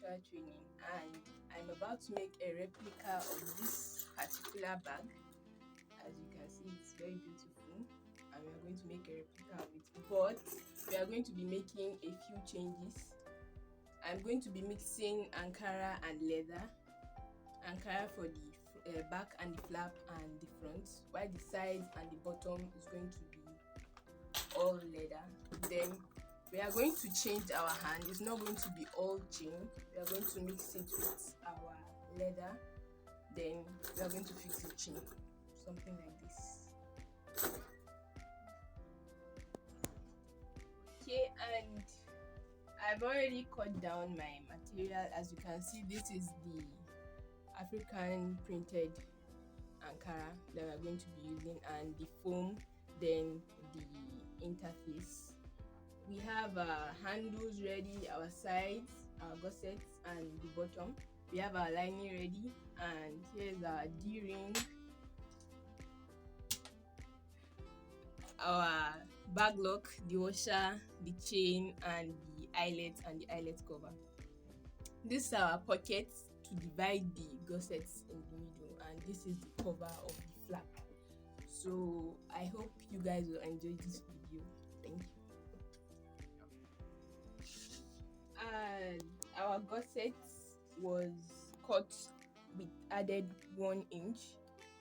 virtual training, and I'm about to make a replica of this particular bag. As you can see, it's very beautiful, and we are going to make a replica of it, but we are going to be making a few changes. I'm going to be mixing ankara and leather. Ankara for the back and the flap and the front, while the sides and the bottom is going to be all leather. Then we are going to change our hand. It's not going to be all chain. We are going to mix it with our leather. Then we are going to fix the chain, something like this. Okay, and I've already cut down my material. As you can see, this is the African printed ankara that we are going to be using, and the foam, then the interface. We have our handles ready, our sides, our gussets, and the bottom. We have our lining ready, and here's our D-ring, our bag lock, the washer, the chain, and the eyelet and the eyelet cover. This is our pockets to divide the gussets in the middle, and this is the cover of the flap. So I hope you guys will enjoy this video. Thank you. And our gusset was cut with added 1 inch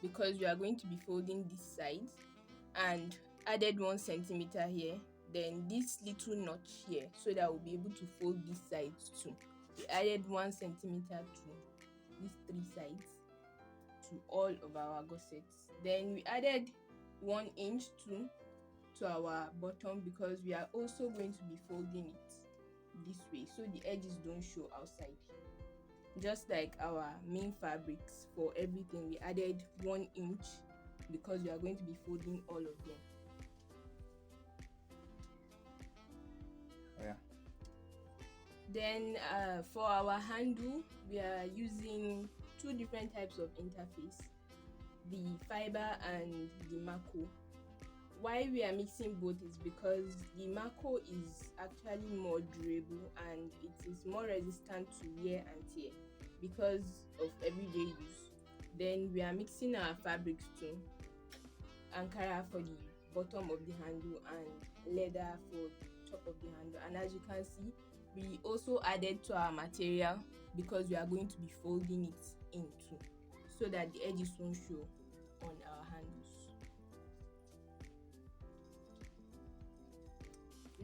because we are going to be folding this side, and added 1 centimeter here, then this little notch here, so that we'll be able to fold this side too. We added 1 centimeter to these 3 sides to all of our gussets. Then we added 1 inch to our bottom because we are also going to be folding it this way so the edges don't show outside. Just like our main fabrics, for everything we added 1 inch because we are going to be folding all of them. Yeah. Then for our handle, we are using 2 different types of interface, the fiber and the Mako. Why we are mixing both is because the Mako is actually more durable and it is more resistant to wear and tear because of everyday use. Then we are mixing our fabrics too, ankara for the bottom of the handle and leather for the top of the handle. And as you can see, we also added to our material because we are going to be folding it in two so that the edges won't show on our handles.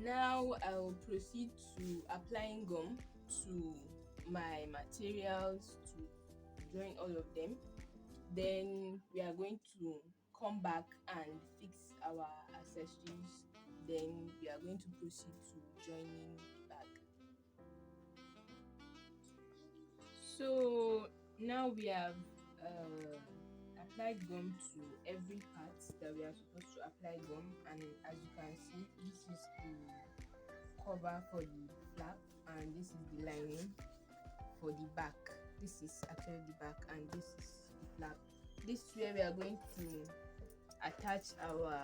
Now I will proceed to applying gum to my materials to join all of them. Then we are going to come back and fix our accessories. Then we are going to proceed to joining the bag. So now we have applied gum to every part that we are supposed to apply gum, and as you can see, this is the cover for the flap and this is the lining for the back. This is actually the back and this is the flap. This is where we are going to attach our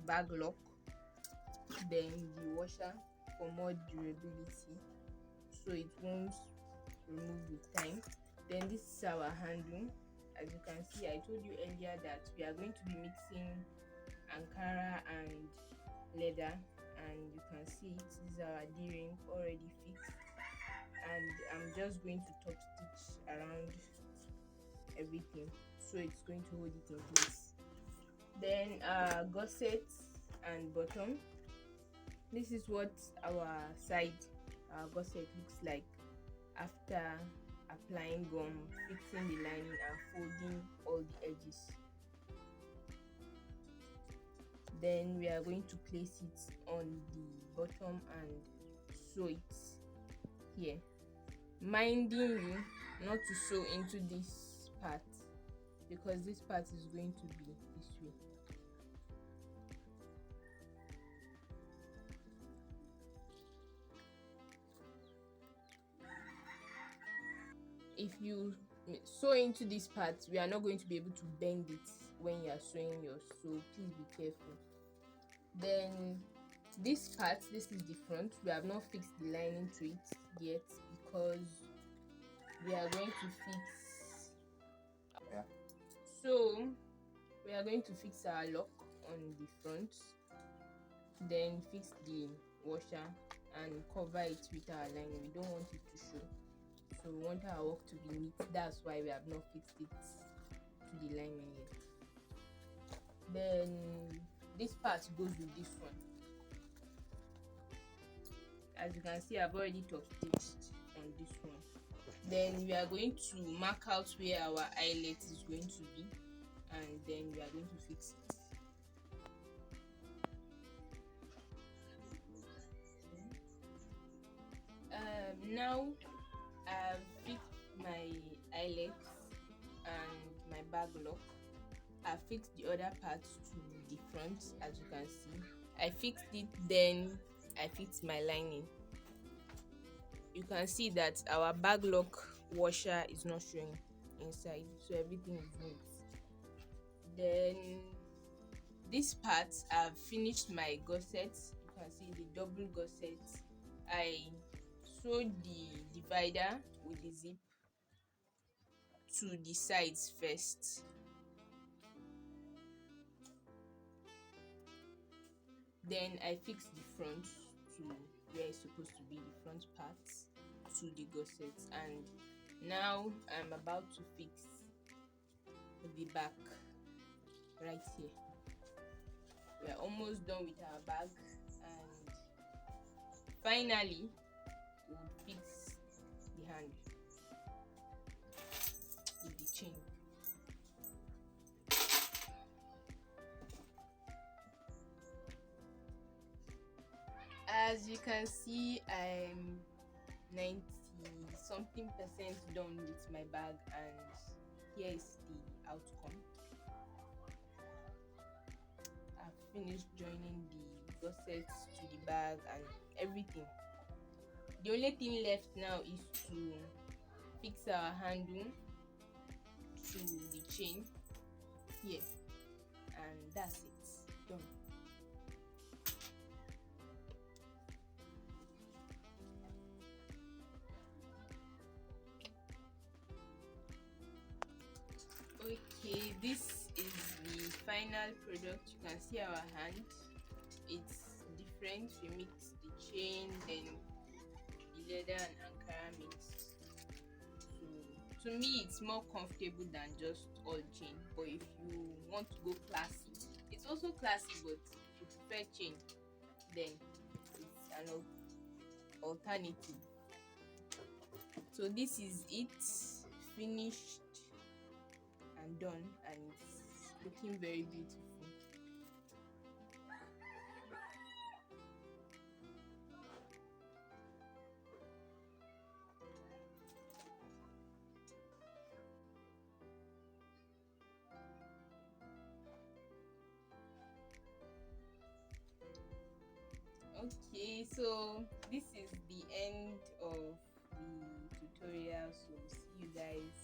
bag lock, then the washer for more durability so it won't remove with time. Then this is our handle. As you can see, I told you earlier that we are going to be mixing ankara and leather, and you can see it. This is our D-ring already fixed, and I'm just going to top stitch around everything so it's going to hold it in place. Then gussets and bottom. This is what our gusset looks like after applying gum, fixing the lining and folding all the edges. Then we are going to place it on the bottom and sew it here, minding you not to sew into this part because this part is going to be this way. If you sew into this part, we are not going to be able to bend it when you are sewing yours, so please be careful. Then this part, this is the front. We have not fixed the lining to it yet because we are going to fix Yeah. so we are going to fix our lock on the front, then fix the washer and cover it with our lining. We don't want it to show, so we want our work to be neat. That's why we have not fixed it to the lining yet. Then this part goes with this one. As you can see, I've already top stitched on this one. Then we are going to mark out where our eyelet is going to be, and then we are going to fix it. Now I've fixed my eyelet and my bag lock. I fixed the other parts to the front, as you can see. I fixed it, then I fixed my lining. You can see that our bag lock washer is not showing inside, so everything is neat. Then this part, I've finished my gusset. You can see the double gusset. I sewed the divider with the zip to the sides first. Then I fixed the front to where it's supposed to be, the front part to the gusset, and now I'm about to fix the back right here. We're almost done with our bag, and finally we'll fix the hand with the chain. As you can see, I'm 90 something percent done with my bag, and here is the outcome. I've finished joining the gussets to the bag and everything. The only thing left now is to fix our handle to the chain here, and that's it, done. Okay, this is the final product. You can see our hand, it's different. We mix the chain, then the leather and ankara mixed. So to me, it's more comfortable than just all chain, but if you want to go classy, it's also classy, but if you prefer chain, then it's an alternative. So this is it, finished and done, and it's looking very beautiful. Okay, so this is the end of the tutorial, so see you guys